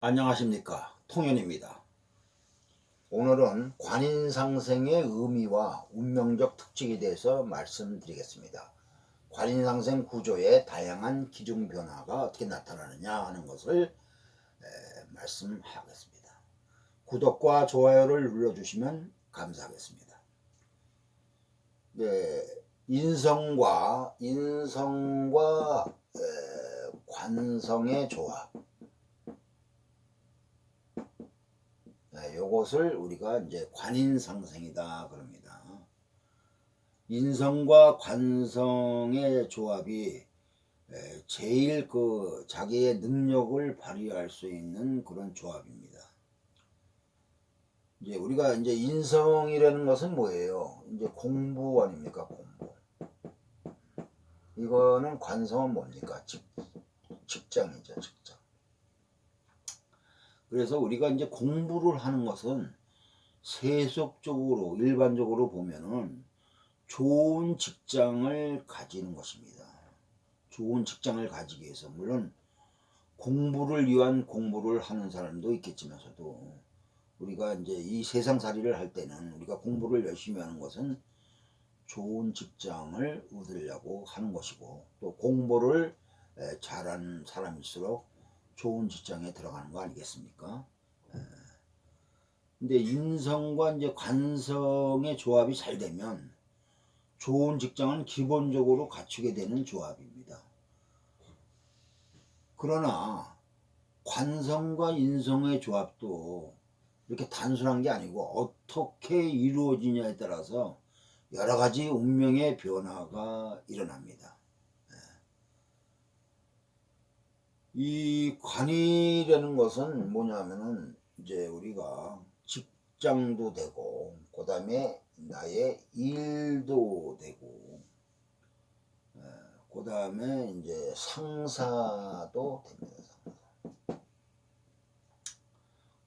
안녕하십니까, 통연입니다. 오늘은 관인상생의 의미와 운명적 특징에 대해서 말씀드리겠습니다. 관인상생 구조의 다양한 기중 변화가 어떻게 나타나느냐 하는 것을 말씀하겠습니다. 구독과 좋아요를 눌러주시면 감사하겠습니다. 네, 인성과 관성의 조합, 요것을 우리가 이제 관인상생이다 그럽니다. 인성과 관성의 조합이 제일 자기의 능력을 발휘할 수 있는 그런 조합입니다. 이제 우리가 이제 인성이라는 것은 뭐예요? 이제 공부 아닙니까? 공부. 이거는 관성은 뭡니까? 직장이죠, 직장. 그래서 우리가 이제 공부를 하는 것은 세속적으로 일반적으로 보면은 좋은 직장을 가지는 것입니다. 좋은 직장을 가지기 위해서 물론 공부를 위한 공부를 하는 사람도 있겠지만서도 우리가 이제 이 세상살이를 할 때는 우리가 공부를 열심히 하는 것은 좋은 직장을 얻으려고 하는 것이고, 또 공부를 잘하는 사람일수록 좋은 직장에 들어가는 거 아니겠습니까? 근데 인성과 이제 관성의 조합이 잘 되면 좋은 직장은 기본적으로 갖추게 되는 조합입니다. 그러나 관성과 인성의 조합도 이렇게 단순한 게 아니고 어떻게 이루어지냐에 따라서 여러 가지 운명의 변화가 일어납니다. 이 관이라는 것은 뭐냐면은 이제 우리가 직장도 되고, 그 다음에 나의 일도 되고, 그 다음에 이제 상사도 됩니다. 상사.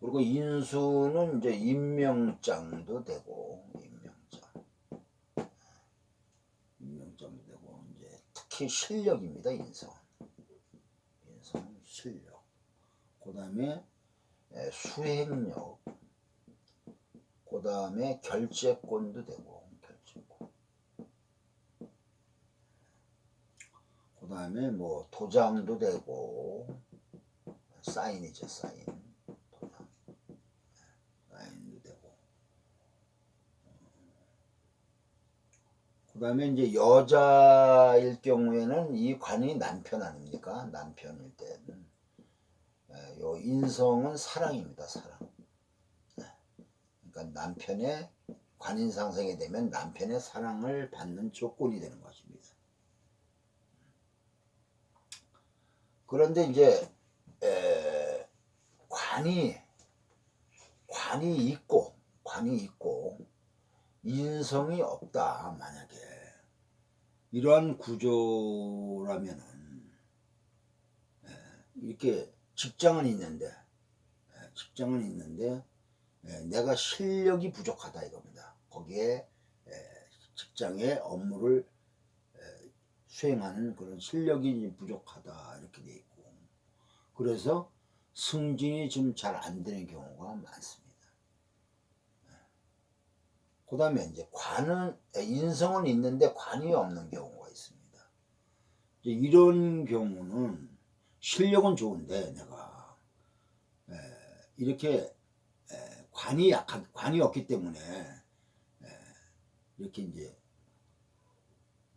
그리고 인수는 이제 임명장도 되고, 임명장도 되고, 이제 특히 실력입니다. 인성은 실력. 그 다음에 수행력. 그 다음에 결재권도 되고, 결재권. 그 다음에 뭐 도장도 되고, 사인이죠, 사인. 도장. 사인도 되고. 그 다음에 이제 여자일 경우에는 이 관이 남편 아닙니까? 남편일 때는. 요 인성은 사랑입니다, 사랑. 그러니까 남편의 관인상생이 되면 남편의 사랑을 받는 조건이 되는 것입니다. 그런데 이제 관이 있고 인성이 없다, 만약에 이러한 구조라면은 이렇게 직장은 있는데 내가 실력이 부족하다 이겁니다. 거기에 직장의 업무를 수행하는 그런 실력이 부족하다 이렇게 돼 있고, 그래서 승진이 좀 잘 안 되는 경우가 많습니다. 그 다음에 이제 인성은 있는데 관이 없는 경우가 있습니다. 이런 경우는 실력은 좋은데 내가 이렇게 관이 없기 때문에 이렇게 이제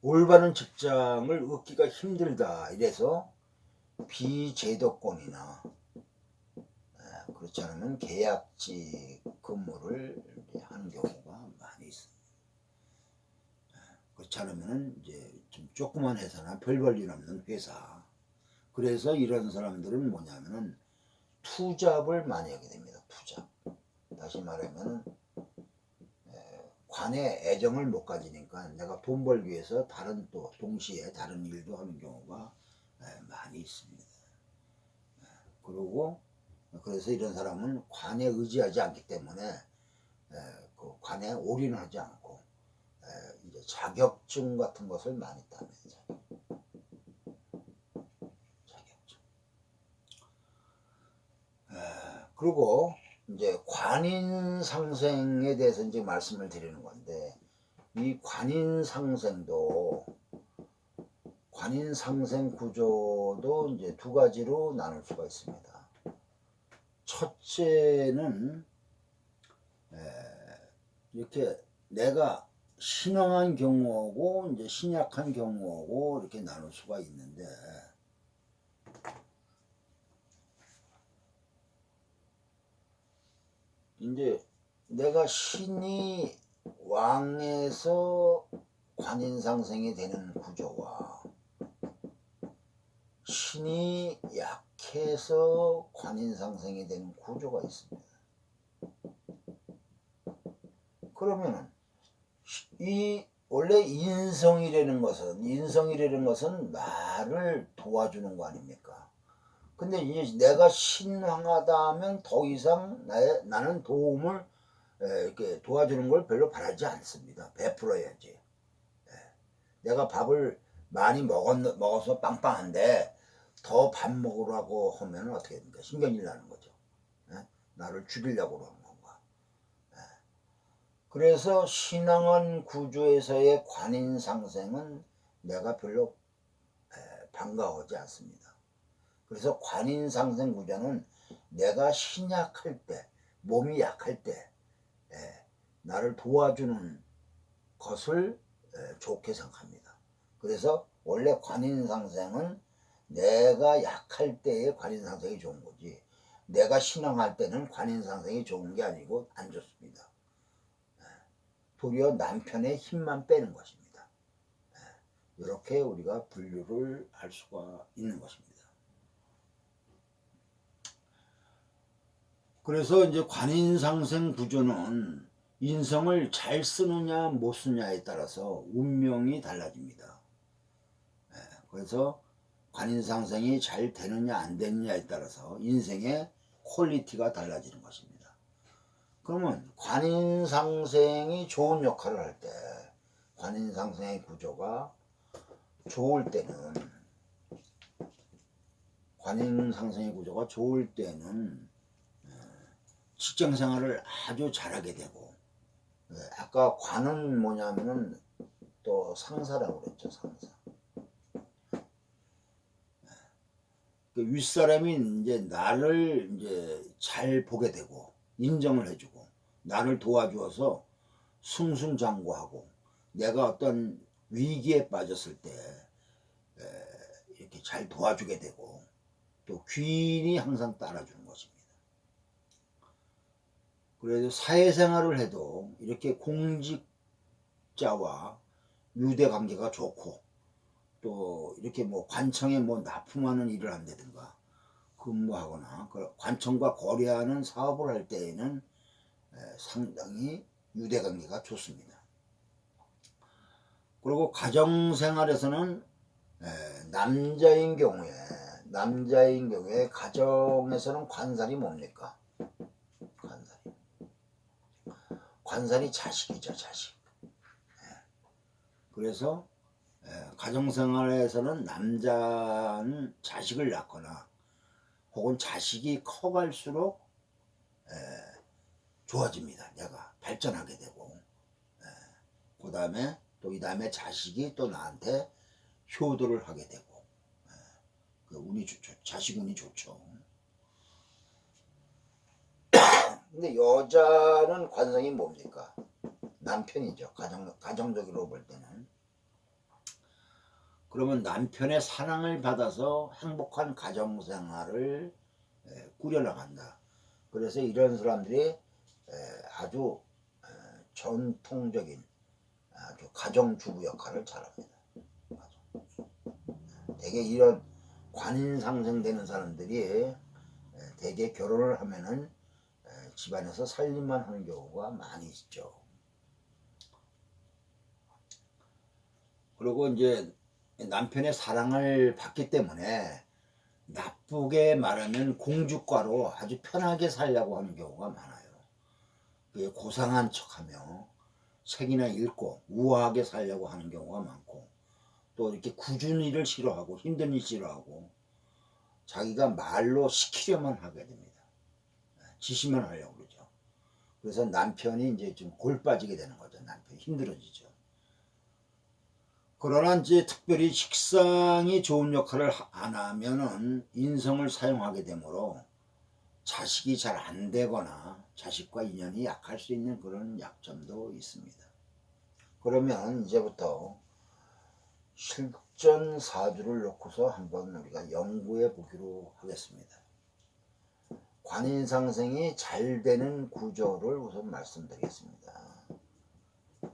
올바른 직장을 얻기가 힘들다, 이래서 비제도권이나 그렇지 않으면 계약직 근무를 하는 경우가 많이 있습니다. 그렇지 않으면 이제 좀 조그만 회사나 별 볼 일 없는 회사, 그래서 이런 사람들은 뭐냐면은 투잡을 많이 하게 됩니다. 투잡. 다시 말하면 관에 애정을 못 가지니까 내가 돈 벌기 위해서 또 동시에 다른 일도 하는 경우가 많이 있습니다. 그리고 그래서 이런 사람은 관에 의지하지 않기 때문에 그 관에 올인하지 않고 이제 자격증 같은 것을 많이 땁니다. 자격증. 그리고 이제 관인상생에 대해서 이제 말씀을 드리는 건데, 이 관인상생 구조도 이제 두 가지로 나눌 수가 있습니다. 첫째는 이렇게 내가 신앙한 경우하고 이제 신약한 경우하고 이렇게 나눌 수가 있는데, 이제 내가 신이 왕에서 관인상생이 되는 구조와 신이 약해서 관인상생이 되는 구조가 있습니다. 그러면은 이 원래 인성이라는 것은 나를 도와주는 거 아닙니까? 근데 이제 내가 신앙하다 하면 더 이상 나는 도움을 이렇게 도와주는 걸 별로 바라지 않습니다. 베풀어야지. 내가 밥을 많이 먹어서 빵빵한데 더 밥 먹으라고 하면 어떻게 됩니까? 신경질 나는 거죠. 나를 죽이려고 그러는 건가. 그래서 신앙원 구조에서의 관인상생은 내가 별로 반가워하지 않습니다. 그래서 관인상생 구조는 내가 신약할 때, 몸이 약할 때 나를 도와주는 것을 좋게 생각합니다. 그래서 원래 관인상생은 내가 약할 때의 관인상생이 좋은 거지, 내가 신앙할 때는 관인상생이 좋은 게 아니고 안 좋습니다. 도리어 남편의 힘만 빼는 것입니다. 이렇게 우리가 분류를 할 수가 있는 것입니다. 그래서 이제 관인상생 구조는 인성을 잘 쓰느냐 못 쓰느냐에 따라서 운명이 달라집니다. 그래서 관인상생이 잘 되느냐 안 되느냐에 따라서 인생의 퀄리티가 달라지는 것입니다. 그러면 관인상생이 좋은 역할을 할 때, 관인상생의 구조가 좋을 때는, 직장생활을 아주 잘하게 되고, 아까 관은 뭐냐면은 또 상사라고 그랬죠. 상사. 윗사람이 이제 나를 이제 잘 보게 되고 인정을 해주고 나를 도와주어서 승승장구하고, 내가 어떤 위기에 빠졌을 때 이렇게 잘 도와주게 되고, 또 귀인이 항상 따라주는 것입니다. 그래서 사회생활을 해도 이렇게 공직자와 유대관계가 좋고, 또 이렇게 뭐 관청에 뭐 납품하는 일을 한다든가 근무하거나 관청과 거래하는 사업을 할 때에는 상당히 유대관계가 좋습니다. 그리고 가정생활에서는 남자인 경우에 가정에서는 관살이 뭡니까? 관살이 자식이죠, 자식. 그래서 가정생활에서는 남자는 자식을 낳거나 혹은 자식이 커갈수록 좋아집니다. 내가 발전하게 되고, 그 다음에 또 이 다음에 자식이 또 나한테 효도를 하게 되고, 그 운이 좋죠. 자식 운이 좋죠. 근데 여자는 관성이 뭡니까? 남편이죠. 가정적으로 볼 때는. 그러면 남편의 사랑을 받아서 행복한 가정생활을 꾸려나간다. 그래서 이런 사람들이 아주 전통적인 아주 가정주부 역할을 잘합니다. 되게 이런 관인상생되는 사람들이 되게 결혼을 하면은 집안에서 살림만 하는 경우가 많이 있죠. 그리고 이제 남편의 사랑을 받기 때문에 나쁘게 말하면 공주과로 아주 편하게 살려고 하는 경우가 많아요. 고상한 척하며 책이나 읽고 우아하게 살려고 하는 경우가 많고, 또 이렇게 굳은 일을 싫어하고 힘든 일 싫어하고 자기가 말로 시키려만 하게 됩니다. 지시만 하려고 그러죠. 그래서 남편이 이제 좀 골 빠지게 되는 거죠. 남편이 힘들어지죠. 그러나 이제 특별히 식상이 좋은 역할을 안 하면은 인성을 사용하게 되므로 자식이 잘 안 되거나 자식과 인연이 약할 수 있는 그런 약점도 있습니다. 그러면 이제부터 실전 사주를 놓고서 한번 우리가 연구해 보기로 하겠습니다. 관인상생이 잘 되는 구조를 우선 말씀드리겠습니다.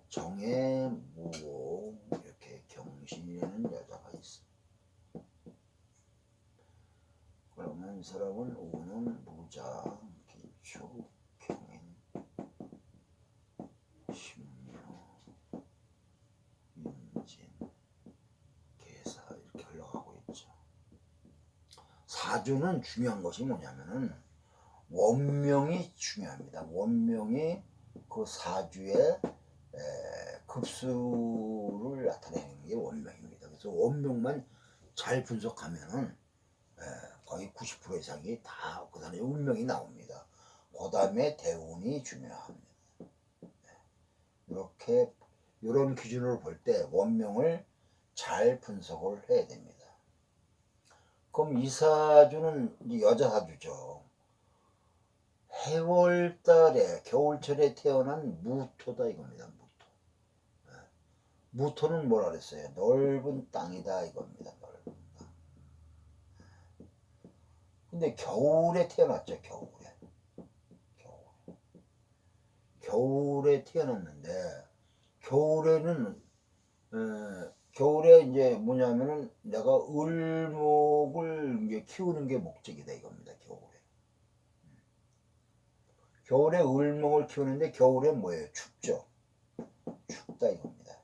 정해, 무오, 이렇게 경신이라는 여자가 있어. 그러면 이 사람은 오는 무자, 기초, 경인, 신묘, 인진, 계사 이렇게 흘러가고 있죠. 사주는 중요한 것이 뭐냐면은 원명이 중요합니다. 원명이 그 사주의 급수를 나타내는 게 원명입니다. 그래서 원명만 잘 분석하면은 거의 90% 이상이 다 그 사람의 운명이 나옵니다. 그 다음에 대운이 중요합니다. 이렇게 이런 기준으로 볼 때 원명을 잘 분석을 해야 됩니다. 그럼 이 사주는 여자 사주죠. 해월달에 겨울철에 태어난 무토다 이겁니다. 무토. 무토는 뭐라 그랬어요? 넓은 땅이다 이겁니다. 넓은 땅. 근데 겨울에 태어났죠. 겨울에 태어났는데 겨울에는 겨울에 이제 뭐냐면은 내가 을목을 이제 키우는 게 목적이다 이겁니다. 겨울에 을목을 키우는데 겨울에 뭐예요? 춥죠. 춥다 이겁니다.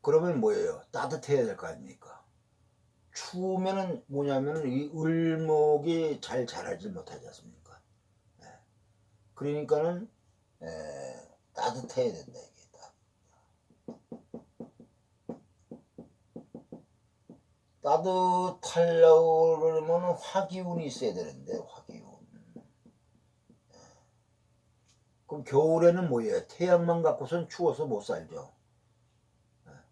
그러면 뭐예요? 따뜻해야 될 거 아닙니까? 추우면은 뭐냐면은 이 을목이 잘 자라지 못하지 않습니까? 그러니까는 따뜻해야 된다 이게. 따뜻하려고 그러면 화기운이 있어야 되는데 화기운. 그럼 겨울에는 뭐예요? 태양만 갖고선 추워서 못 살죠.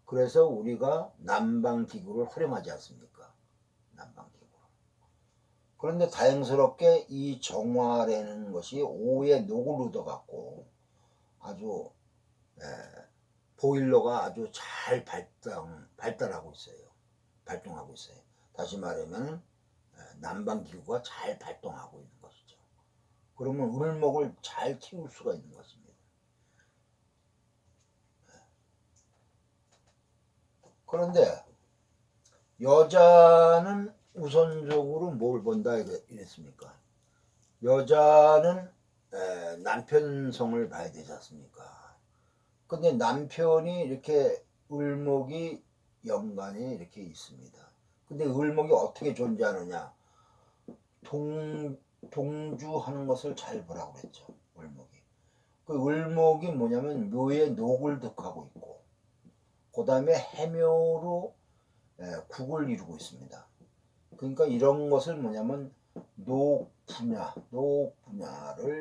그래서 우리가 난방기구를 활용하지 않습니까? 난방기구. 그런데 다행스럽게 이 정화라는 것이 오후에 녹을 얻어갖고 아주 보일러가 아주 잘 발달하고 있어요. 발동하고 있어요. 다시 말하면 난방기구가 잘 발동하고 있는 것이죠. 그러면 을목을 잘 키울 수가 있는 것입니다. 그런데 여자는 우선적으로 뭘 본다 이랬습니까? 여자는 남편 성을 봐야 되지 않습니까? 근데 남편이 이렇게 을목이 연간에 이렇게 있습니다. 근데 을목이 어떻게 존재하느냐? 동주하는 것을 잘 보라고 그랬죠. 을목이. 그 을목이 뭐냐면 묘에 녹을 득하고 있고, 그 다음에 해묘로 국을 이루고 있습니다. 그러니까 이런 것을 뭐냐면 녹분야를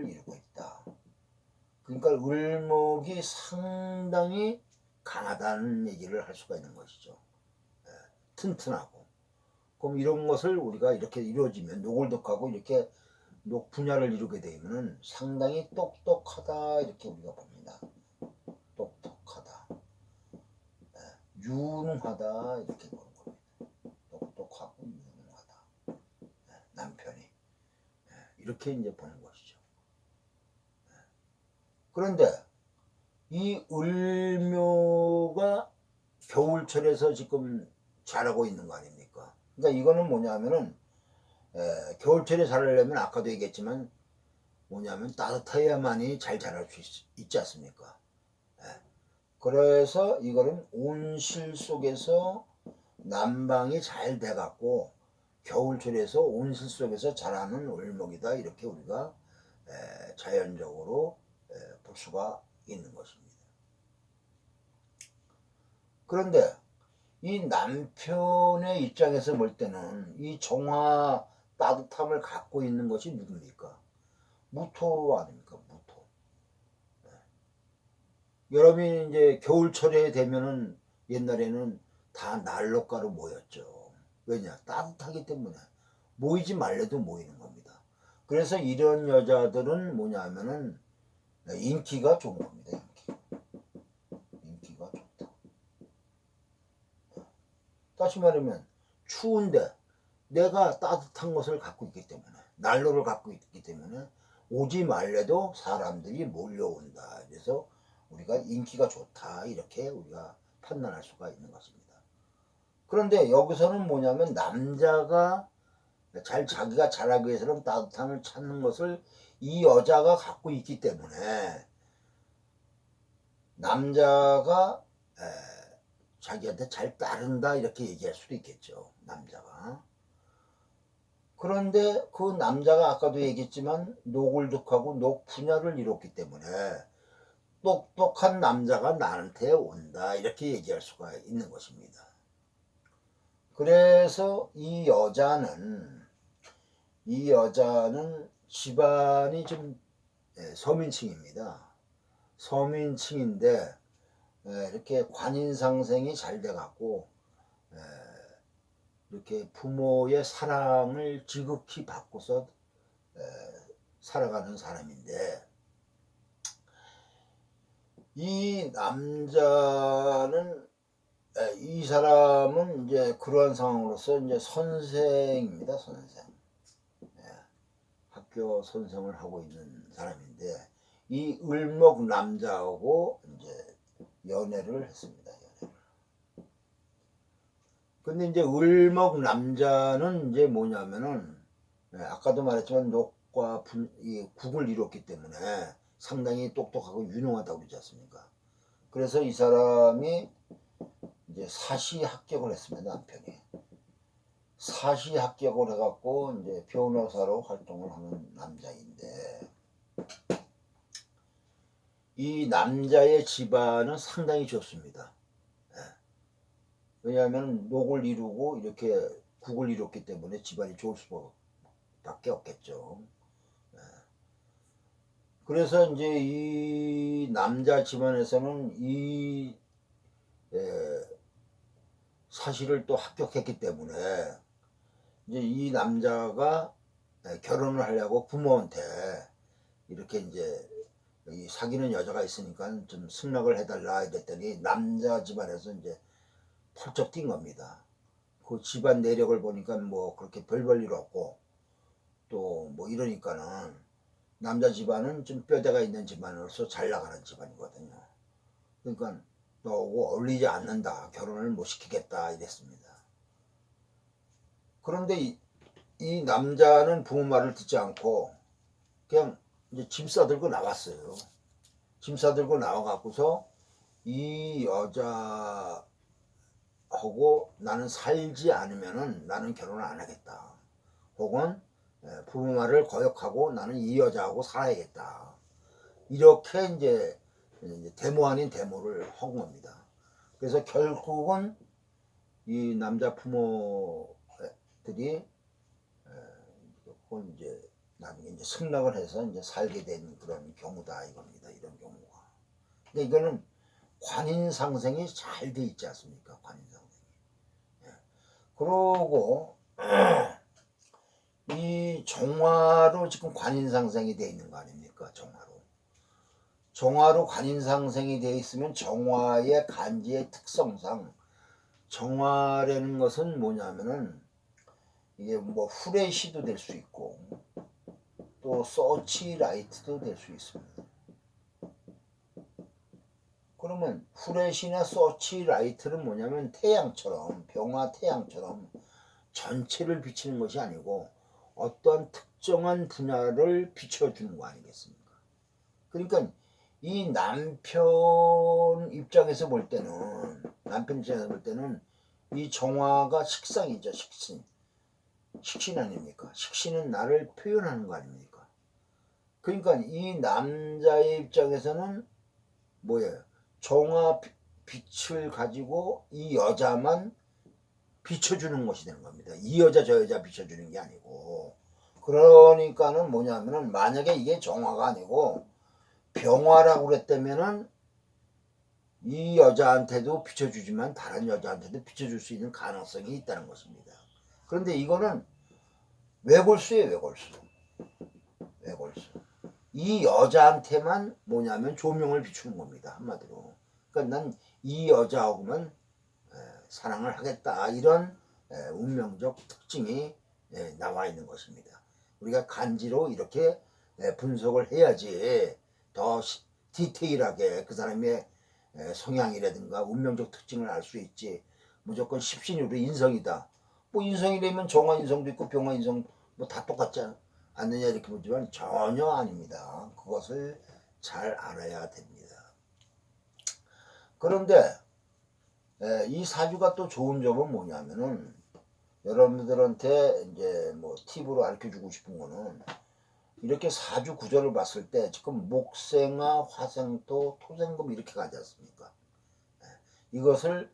이루고 있다. 그러니까 을목이 상당히 강하다는 얘기를 할 수가 있는 것이죠. 튼튼하고. 그럼 이런 것을 우리가 이렇게 이루어지면 녹을 득하고 이렇게 녹분야를 이루게 되면 상당히 똑똑하다 이렇게 우리가 봅니다. 똑똑하다. 유능하다 이렇게 보는 겁니다. 똑똑하고 유능하다. 남편이 이렇게 이제 보는 것이죠. 그런데 이 을묘가 겨울철에서 지금 자라고 있는 거 아닙니까? 그러니까 이거는 뭐냐면은 겨울철에 자라려면 아까도 얘기했지만 뭐냐면 따뜻해야만이 잘 자랄 수 있지 않습니까? 그래서 이거는 온실 속에서 난방이 잘 돼갖고 겨울철에서 온실 속에서 자라는 을목이다 이렇게 우리가 자연적으로 볼 수가 있는 것입니다. 그런데 이 남편의 입장에서 볼 때는 이 정화 따뜻함을 갖고 있는 것이 누굽니까? 무토 아닙니까? 무토. 여러분이 이제 겨울철에 되면은 옛날에는 다 난로가로 모였죠. 왜냐? 따뜻하기 때문에 모이지 말래도 모이는 겁니다. 그래서 이런 여자들은 뭐냐 하면은 인기가 좋은 겁니다. 인기가 좋다. 다시 말하면 추운데 내가 따뜻한 것을 갖고 있기 때문에, 난로를 갖고 있기 때문에 오지 말래도 사람들이 몰려온다. 그래서 우리가 인기가 좋다 이렇게 우리가 판단할 수가 있는 것입니다. 그런데 여기서는 뭐냐면 남자가 자기가 잘하기 위해서는 따뜻함을 찾는 것을 이 여자가 갖고 있기 때문에 남자가 자기한테 잘 따른다 이렇게 얘기할 수도 있겠죠. 남자가. 그런데 그 남자가 아까도 얘기했지만 노골득하고 녹분야를 이뤘기 때문에 똑똑한 남자가 나한테 온다 이렇게 얘기할 수가 있는 것입니다. 그래서 이 여자는 집안이 좀 서민층입니다. 서민층인데 이렇게 관인상생이 잘 돼갖고 이렇게 부모의 사랑을 지극히 받고서 살아가는 사람인데, 이 남자는 이 사람은 이제 그러한 상황으로서 이제 선생입니다. 선생. 학교 선생을 하고 있는 사람인데 이 을목 남자하고 이제 연애를 했습니다. 근데 이제 을목 남자는 이제 뭐냐면은 아까도 말했지만 녹과 국을 이뤘기 때문에 상당히 똑똑하고 유능하다고 그러지 않습니까? 그래서 이 사람이 이제 사시 합격을 했습니다. 남편이 사시 합격을 해갖고 이제 변호사로 활동을 하는 남자인데, 이 남자의 집안은 상당히 좋습니다. 왜냐하면 녹을 이루고 이렇게 국을 이뤘기 때문에 집안이 좋을 수밖에 없겠죠. 그래서 이제 이 남자 집안에서는 이 사실을 또 합격했기 때문에 이제 이 남자가 결혼을 하려고 부모한테 이렇게 이제 사귀는 여자가 있으니까 좀 승낙을 해달라 이랬더니 남자 집안에서 이제 펄쩍 뛴 겁니다. 그 집안 내력을 보니까 뭐 그렇게 별 일 없고 또 뭐 이러니까는 남자 집안은 좀 뼈대가 있는 집안으로서 잘 나가는 집안이거든요. 그러니까 너하고 어울리지 않는다, 결혼을 못 시키겠다 이랬습니다. 그런데 이 남자는 부모 말을 듣지 않고 그냥 이제 짐 싸들고 나왔어요. 짐 싸들고 나와갖고서 이 여자하고 나는 살지 않으면은 나는 결혼을 안 하겠다. 혹은 부모 말을 거역하고 나는 이 여자하고 살아야겠다. 이렇게 이제 데모 아닌 데모를 한 겁니다. 그래서 결국은 이 남자 부모들이 이제 나중에 이제 승낙을 해서 이제 살게 된 그런 경우다 이겁니다. 이런 경우가. 근데 이거는 관인상생이 잘 돼 있지 않습니까? 관인상생이. 그러고 이 정화로 지금 관인상생이 돼 있는 거 아닙니까? 정화로 관인상생이 돼 있으면 정화의 간지의 특성상 정화라는 것은 뭐냐면은 이게 뭐 후레쉬도 될 수 있고 또 서치라이트도 될 수 있습니다. 그러면 후레쉬나 서치라이트는 뭐냐면 태양처럼, 병화 태양처럼 전체를 비치는 것이 아니고 어떤 특정한 분야를 비춰주는 거 아니겠습니까? 그러니까 이 남편 입장에서 볼 때는 이 정화가 식상이죠. 식신 아닙니까? 식신은 나를 표현하는 거 아닙니까? 그러니까 이 남자의 입장에서는 뭐예요? 정화 빛을 가지고 이 여자만 비춰주는 것이 되는 겁니다. 이 여자 저 여자 비춰주는 게 아니고. 그러니까는 뭐냐면은 만약에 이게 정화가 아니고 병화라고 그랬다면은 이 여자한테도 비춰주지만 다른 여자한테도 비춰줄 수 있는 가능성이 있다는 것입니다. 그런데 이거는 외골수예요. 외골수. 외골수. 이 여자한테만 뭐냐면 조명을 비추는 겁니다. 한마디로. 그러니까 난 이 여자하고만 사랑을 하겠다, 이런 운명적 특징이 나와 있는 것입니다. 우리가 간지로 이렇게 분석을 해야지 더 디테일하게 그 사람의 성향이라든가 운명적 특징을 알 수 있지. 무조건 십신유로 인성이다, 뭐 인성이라면 정화 인성도 있고 병화 인성 뭐 다 똑같지 않느냐 이렇게 보지만 전혀 아닙니다. 그것을 잘 알아야 됩니다. 그런데 이 사주가 또 좋은 점은 뭐냐면은 여러분들한테 이제 뭐 팁으로 알려주고 싶은 거는, 이렇게 사주 구조를 봤을 때 지금 목생화, 화생토, 토생금 이렇게 가지 않습니까? 이것을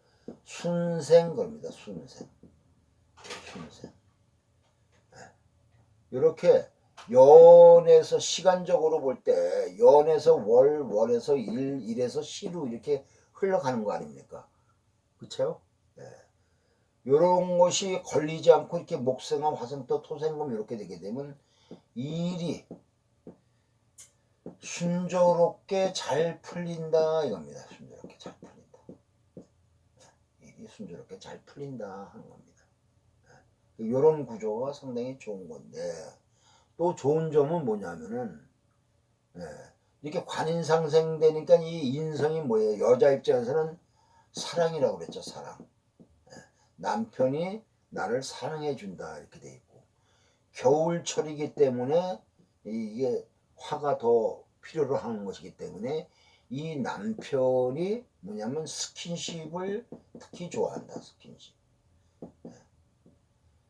순생 겁니다. 순생. 이렇게 연에서 시간적으로 볼 때 연에서 월, 월에서 일, 일에서 시로 이렇게 흘러가는 거 아닙니까? 그렇죠? 이런 것이 걸리지 않고 이렇게 목생화, 화생토, 토생금 이렇게 되게 되면 일이 순조롭게 잘 풀린다 이겁니다. 순조롭게 잘 풀린다. 일이 순조롭게 잘 풀린다 하는 겁니다. 이런 구조가 상당히 좋은 건데, 또 좋은 점은 뭐냐면은 이렇게 관인상생 되니까 이 인성이 뭐예요? 여자 입장에서는 사랑이라고 그랬죠. 사랑. 남편이 나를 사랑해 준다 이렇게 돼 있고, 겨울철이기 때문에 이게 화가 더 필요로 하는 것이기 때문에 이 남편이 뭐냐면 스킨십을 특히 좋아한다.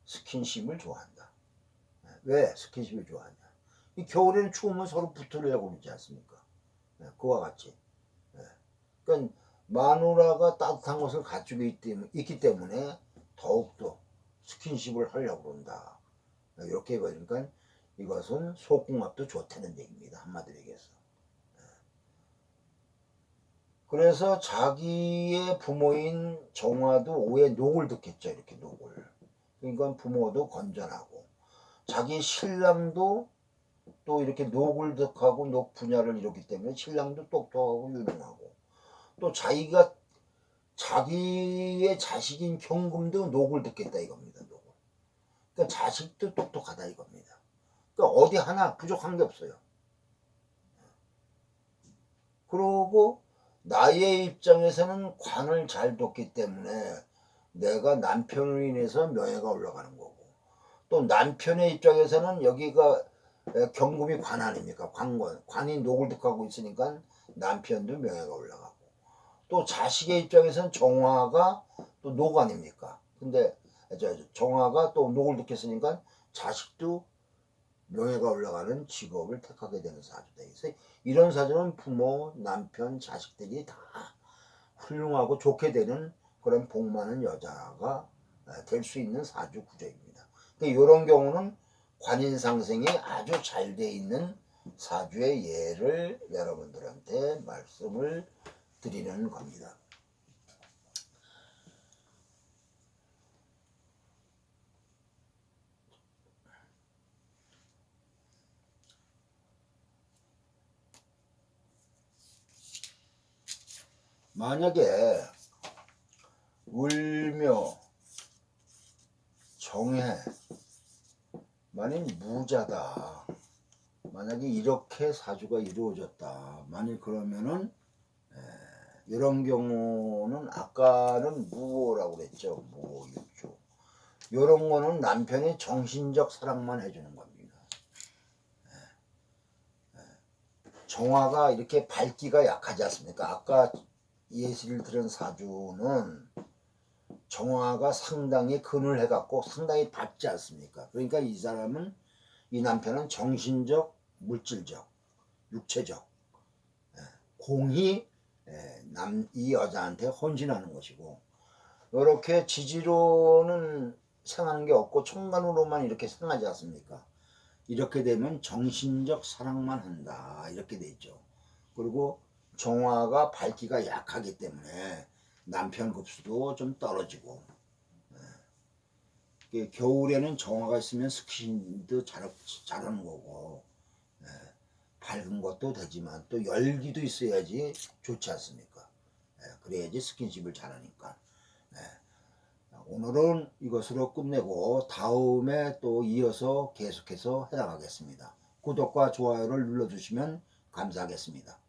스킨십을 좋아한다. 왜 스킨십을 좋아하냐? 이 겨울에는 추우면 서로 붙으려고 그러지 않습니까? 그와 같이. 그러니까 마누라가 따뜻한 것을 갖추고 있기 때문에 더욱더 스킨십을 하려고 그런다. 이렇게 보니까 이것은 속궁합도 좋다는 얘기입니다. 한마디로 얘기해서. 그래서 자기의 부모인 정화도 오해 녹을 듣겠죠. 이렇게 녹을. 그러니까 부모도 건전하고, 자기 신랑도 또 이렇게 녹을 득하고 녹 분야를 이뤘기 때문에 신랑도 똑똑하고 유능하고, 또 자기의 자식인 경금도 녹을 듣겠다 이겁니다. 녹을. 그러니까 자식도 똑똑하다 이겁니다. 그러니까 어디 하나 부족한 게 없어요. 그러고 나의 입장에서는 관을 잘 뒀기 때문에 내가 남편으로 인해서 명예가 올라가는 거고, 또 남편의 입장에서는 여기가 경금이 관 아닙니까? 관이 녹을 득하고 있으니까 남편도 명예가 올라가고, 또 자식의 입장에서는 정화가 또 녹 아닙니까? 근데 정화가 또 녹을 득했으니까 자식도 명예가 올라가는 직업을 택하게 되는 사주다. 그래서 이런 사주는 부모, 남편, 자식들이 다 훌륭하고 좋게 되는 그런 복 많은 여자가 될 수 있는 사주 구조입니다. 그러니까 이런 경우는 관인상생이 아주 잘 돼 있는 사주의 예를 여러분들한테 말씀을 드리는 겁니다. 만약에 을묘, 정해, 만약 무자다, 만약에 이렇게 사주가 이루어졌다, 만약 그러면은 이런 경우는 아까는 무호라고 그랬죠. 무호, 육조. 이런 거는 남편이 정신적 사랑만 해주는 겁니다. 정화가 이렇게 밝기가 약하지 않습니까? 아까 예시를 들은 사주는 정화가 상당히 근을 해갖고 상당히 밝지 않습니까? 그러니까 이 남편은 정신적, 물질적, 육체적 공히 이 여자한테 헌신하는 것이고, 이렇게 지지로는 생하는 게 없고 천간으로만 이렇게 생하지 않습니까? 이렇게 되면 정신적 사랑만 한다 이렇게 돼 있죠. 그리고 정화가 밝기가 약하기 때문에 남편 급수도 좀 떨어지고, 겨울에는 정화가 있으면 스킨도 잘하는 거고, 밝은 것도 되지만 또 열기도 있어야지 좋지 않습니까? 그래야지 스킨십을 잘하니까. 오늘은 이것으로 끝내고 다음에 또 이어서 계속해서 해나가겠습니다. 구독과 좋아요를 눌러주시면 감사하겠습니다.